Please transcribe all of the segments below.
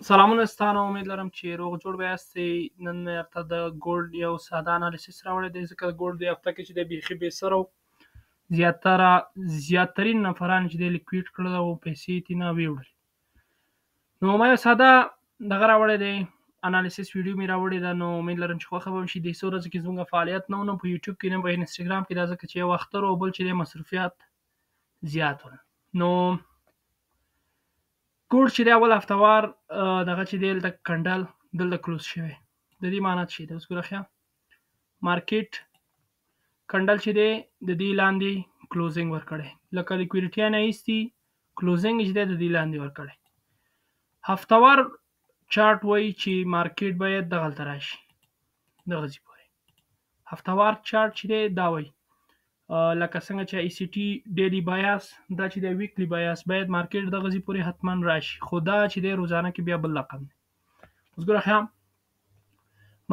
سلامونه ستانه امید لرم چې روغ جوړ به یاستئ. نن مې درته د ګولډ یو ساده انالیسیس راوړی دی، ځکه د ګولډ د هفته کې چې دی بیخي بې سره و. زیاترین نفران چې دی لیکویډ کړل او پیسې یې ترېنه ویوړلې. نو ما یو ساده دغه راوړی دی، انالیسیس ویډیو مې راوړې ده. نو امید لرم چې خوښه به وم شي. دې څو ورځو کې زموږ فعالیت نه و، نه په یوټیوب کې نه په انسټاګرام کې، دا ځکه چې یو اختر و، بل چې دی مصروفیات زیات ول. نو ګولډ چې دی اول هفتهوار دغه چې دی دلته کنډل دلته کلوز شوی. د دې معنا څه شی دی؟ اوس ګوره ښه، مارکیټ کنډل چې دی د دې لاندې کلوزینګ ورکړی، لکه لیکویډیټي نه ایستي کلوزینګ چې دی د دې لاندې ورکړی. هفتهوار چارټ وایي چې مارکیټ باید دغلته راشي، دغسې پورې. هفتهوار چارټ چې دی دا وایي لکه څنګه چې ای سی ټي ډیلی بایاس، دا چې دی ویکلی بایاس، باید مارکیټ دغسې پورې حتما راشي، خو دا چې دی روزانه کې بیا بل رقم دی. اوس ګوره ښه،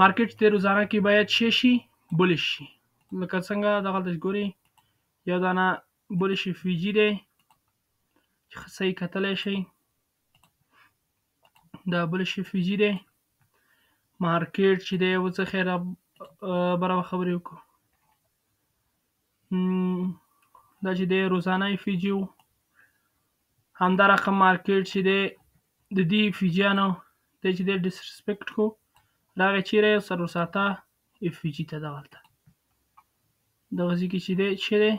مارکیټ چې دی روزانه کې باید شي بولش شي، لکه څنګه دغلته ګورئ یو دانه بولش فیجي دی چې ښه صحیح کتلی شئ، دا بولش فیجي دی. مارکیټ چې دی اوس څه خیره برابر خبرې وکړو، دا چې دی روزانه فیجي و. همدا رقم مارکیټ چې دی د دې فیجیانو دی چې دی ډسرسپیکټ کو، راغی چیرې څلور ساعته اف فیجي ته، دغلته دغسې کې چې دی څه دی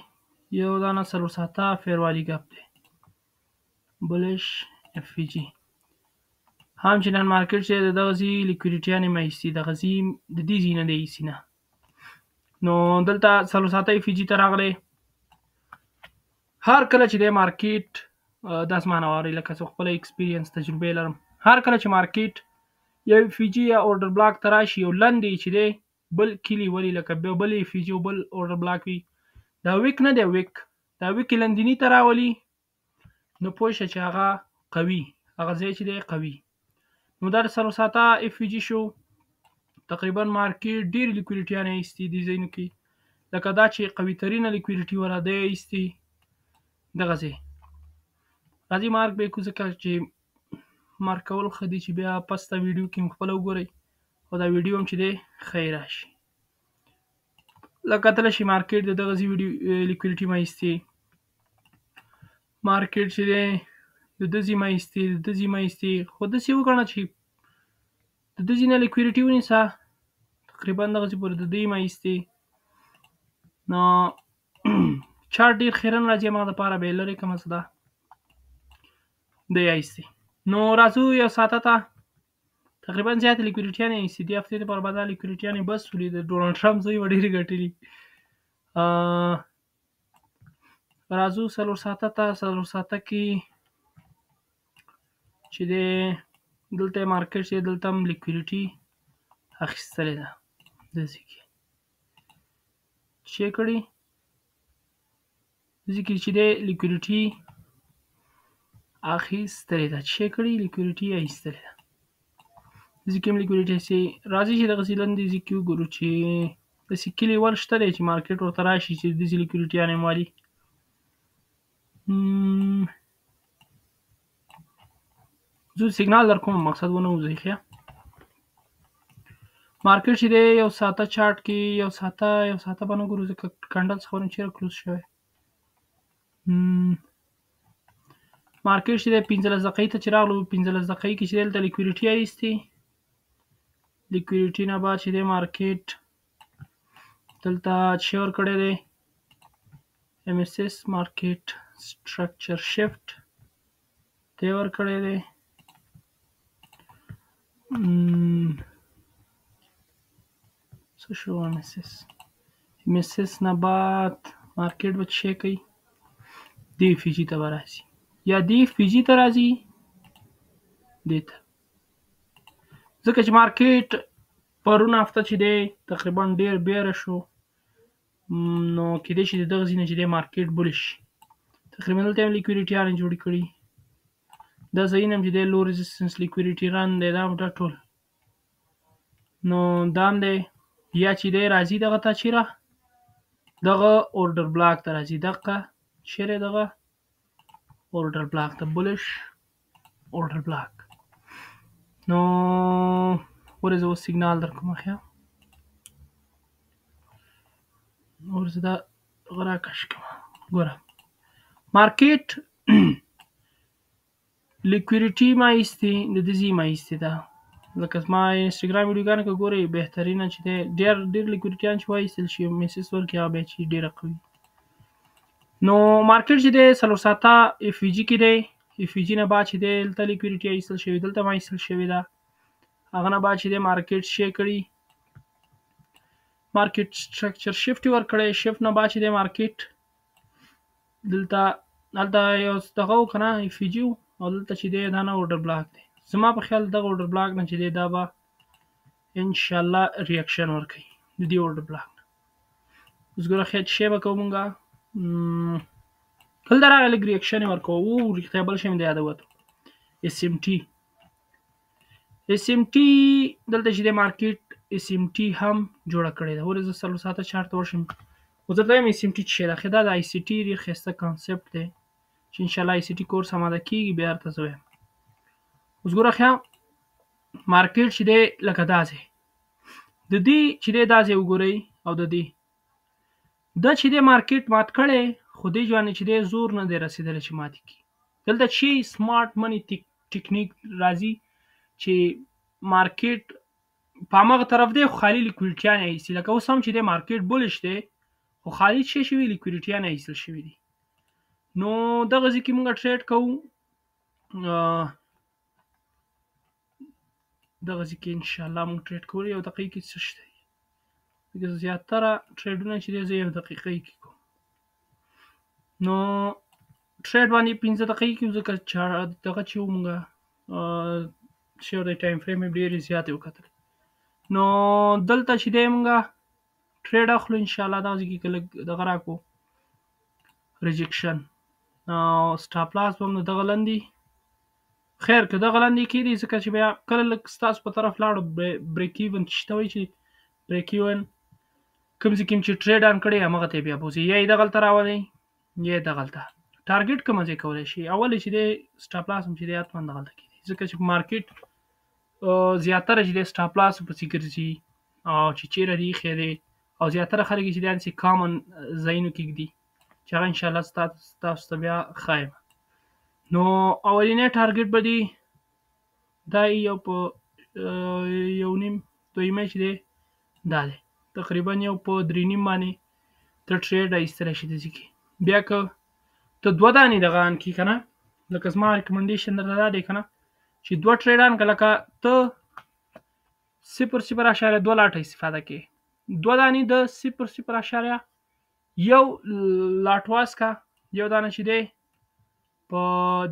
یو دانه څلور ساعته فیروالی ګپ دی، بولش اف فیجي. همچنان مارکیټ چې دی دغسې لیکویډیټیانې مه ایستي، دغسې د دې ځای نه دی ایستي نه. نو دلته څلور ساعته اف فیجي ته راغلی. هر کله چې دی مارکیټ داسې معنی واورئ، لکه څه خپله اکسپیرینس تجربې لرم، هر کله چې مارکیټ یو فیجي یا اورډر بلاک ته راشي، یو لنډ چې دی بل کلي ولي، لکه بل فیجي او بل اورډر بلاک وي، دا ویک نه دی، ویک دا ویک لندني ته راولي، نو پوه شه چې هغه قوي، هغه ځای چې دی قوي. نو دا د څلور ساعته اف فیجي شو. تقریبا مارکیټ ډېرې لیکویډیټیانې ایستي دې ځایونو کې، لکه دا چې قوي ترینه لیکویډیټي وله دی ایستي دغسې. راځئ مارک به یې کړو، ځکه چې مارک کول ښه دي چې بیا پسته ویډیو کې هم خپله وګورئ او دا ویډیو هم چې دی ښه یې راشي. لکه کتلی شئ مارکیټ د دغسې لیکویډیټي مه ایستي، مارکیټ چې دی د دزې مه ایستي، د دزې مه ایستي، خو داسې وګڼه چې د دزې نه لیکویډیټي ونیسه، تقریبا دغسې پورې د دې مه ایستي. نو چارټ ډېر خیرن راځي هماغه دپاره به یې لرې کړمه څه ده دی ایستي. نو راځو یو ساعته ته، تقریبا زیاتې لیکویډیټیانې ایستي، دې هفتې دپاره به دا لیکویډیټیانې بس ولي، د ډونالډ ټرمپ زوی به ډېرې ګټلي. راځو څلور ساعته ته. څلور ساعته کې چې دی دلته مارکیټ چې دلته هم لیکویډیټي اخیستلې ده، داسې کې څه کړي، داسې کې چې دی لیکویډیټي اخیستلې ده، څه کړي لیکویډیټي ایستلې ده، داسې کې هم لیکویډیټي ایستلې. راځئ چې دغسې لاندې ځای کې وګورو چې داسې کې لیول شته دی چې مارکیټ ورته راشي چې داسې لیکویډیټیانې هم والي. زه سیګنال در کوم، مقصد ونه وځئ. ښه، مارکیټ چې دی یو ساعته چارټ کې یو ساعته به نه ګورو، ځکه کنډل څخه ورم چېرې کلوز شوی. مارکیټ چې دی 15 دقیقې ته چې راغلو، 15 دقیقې کې چې دی دلته لیکویډیټي ایستي، لیکویډیټي نه بعد چې دی مارکیټ دلته څه ورکړی دی، ایم ایس ایس مارکیټ سټرکچر شفټ ته یې ورکړی دی. څه شو ایم ایس ایس نه بعد مارکیټ به څه کوي، دې فیجي ته به راځي، یا دې فیجي ته راځي دې ته، ځکه چې مارکیټ پرون هفته چې دی تقریبا ډېر بیره شو، نو کېدای شي د دغه ځای نه چې دی مارکیټ بولش شي. تقریبا دلته هم لیکویډیټیانې جوړې کړي، دا ځایونه هم چې دی لو ریزسټنس لیکویډیټي رن دی، دا هم دا ټول، نو دا هم دی. یا چې دی راځي دغه ته چېرې دغه اورډر بلاک ته راځي، دغه چیرې دغه اورډر بلاک ته، بولش اورډر بلاک. نو ورځ اوس سیګنال در کومه خیا ورځ دا غرا کش کوه ګوره مارکیټ لیکویډیټي ما ایستې د دې زی ما ایستې ده لکه زما انسټاګرام ویډیوګانو کې ګورئ بهترینه چې دی ډېر لیکویډیټیان چې وایستل شي میسج ورکړي هغه بیا چې ډېره قوي نو مارکیټ چې دی 407 اف وي جي کې دی اف وي جي نه بعد چې دی دلته لیکویډیټي ایستل شوې دلته ما ایستل شوې ده هغه نه بعد چې دی مارکیټ شی کړي مارکیټ سټرکچر شفټ ورکړی شفټ نه بعد چې دی مارکیټ دلته یو دغه و که نه اف وي جي او دلته چې دی دا نه اورډر بلاک دی زما په خیال دغه اورډر بلاک نه چې دی دا به انشاءالله ریاکشن ورکوي د دې اورډر بلاک نه اوس ګوره خیر چې شی به کوو مونږه دلته راغی لږ ریاکشن یې ورکوو رښتیا بل شی مې د یاده ووتو اس ام ټي دلته چې دی مارکیټ اس ام ټي هم جوړه کړې ده ولې زه 407 چارت ته ورشم خو زه درته وایم اس ام ټي څه شی ده ښه دا د آی سی ټي ډېر ښایسته کانسپټ دی چې انشاءالله آی سی ټي کورس اماده کېږي بیا درته زه وایم اوس ګوره ښه مارکیټ چې دی لکه دا ځای د دې چې دی دا ځای وګورئ او د دې دا چې دی مارکیټ مات کړی خو دې ځوانې چې دی زور نه دی رسېدلی چې ماتې کړي دلته چې سمارټ منی ټیکنیک راځي چې مارکیټ په هماغه طرف دی خو خالي لیکویډیټیان یې ایستي لکه اوس هم چې دی مارکیټ بولش دی خو خالي څه شوي لیکویډیټیان یې ایستل شوي دي نو دغه ځای کې مونږ ټریډ کوو دغه ځای کې انشاءالله مونږ ټریډ کوو یو دقیقې کې څه شته دي زیاتره ټریډونه چې دی زه یو دقیقې کې کوم نو ټریډ باندې 15 دقیقې کې ځکه دغه چې و مونږه چې د ټایم فریم یې ډېرې زیاتې وکتل نو دلته چې دی مونږه ټریډ اخلو انشاءالله دغه ځای کې که لږ دغه راکړو ریجکشن او سټاپ لاس به هم د دغه لاندې خیر که دغه لاندې کېدی ځکه چې بیا کله لږ ستاسو په طرف لاړو بریک ایون چې ته وایي چې بریک ایون کوم ځای کې چې ټریډ آن کړی همغه ته بیا بوځي یا یې دغلته راولئ یا یې دغلته ټارګېټ کومه ځای کولی شي اول چې دی سټاپ لاس هم چې دی حتما دغلته کېدی ځکه چې مارکیټ زیاتره چې دی سټاپ لاس پسې ګرځي او چې چیرې دی ایښی دی او زیاتره خلک چې دی هسې کامن ځایونو کې ږدي چې هغه انشاءالله ستاسو ته بیا ښایم نو اولینی ټارګېټ به دی دا یو په یو نیم دویمه چې دی دا دی تقریبا یو په 3.5 باندې ته ټریډ ایستلی شي داسې کې بیا که ته 2 دانې دغه آن کړي که نه لکه زما ریکمنډیشن درته دا دی که نه چې 2 ټریډ آن کړه لکه ته 0.2 لاټه استفاده کوې 2 دانې د 0.1 لاټ واسکه یو دانه چې دی په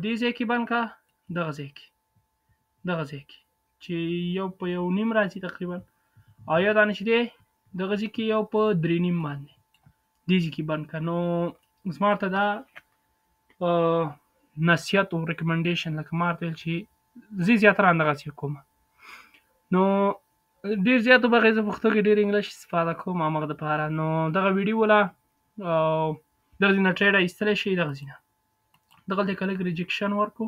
دې ځای کې بند کړه دغه ځای کې چې یو په 1.5 راځي تقریبا او یو دانه چې دی دغه ځای کې یو په 3.5 باندې دې ځای کې بند کړه نو زما ورته دا نصیحت او ریکمنډیشن لکه ما ورته ویل چې زه زیاتره همدغسې کوم نو ډېر زیات به هغې زه پښتو کې ډېر انګلیش استفاده کوم همغه دپاره نو دغه ویډیو وله دغه ځای نه ټریډ ایستلی شي دغه ځای نه دغلته که لږ ریجکشن ورکړو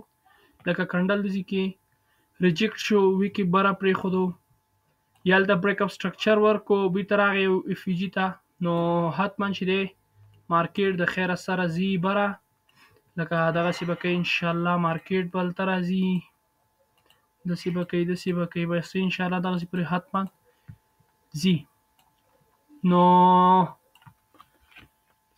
لکه کنډل داسې کې ریجکټ شو وي کې بره پرېښودو یا هلته بریک اپ سټرکچر ورکړو بېرته راغی اف وي جي ته نو حتما چې دی مارکیټ د خیره سره ځي بره لکه دغسې به کوي انشاءالله مارکیټ به هلته راځي داسې به کوي بس انشاءالله دغسې پورې حتما ځي نو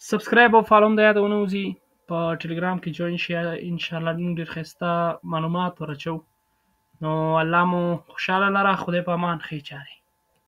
سبسکرایب او فالو هم د یاده ونه وځي په ټلګرام کې جوین شي انشاءالله موږ ډېر ښایسته معلومات ورچو نو الله مو خوشحاله لره خدای په امان ښې چارې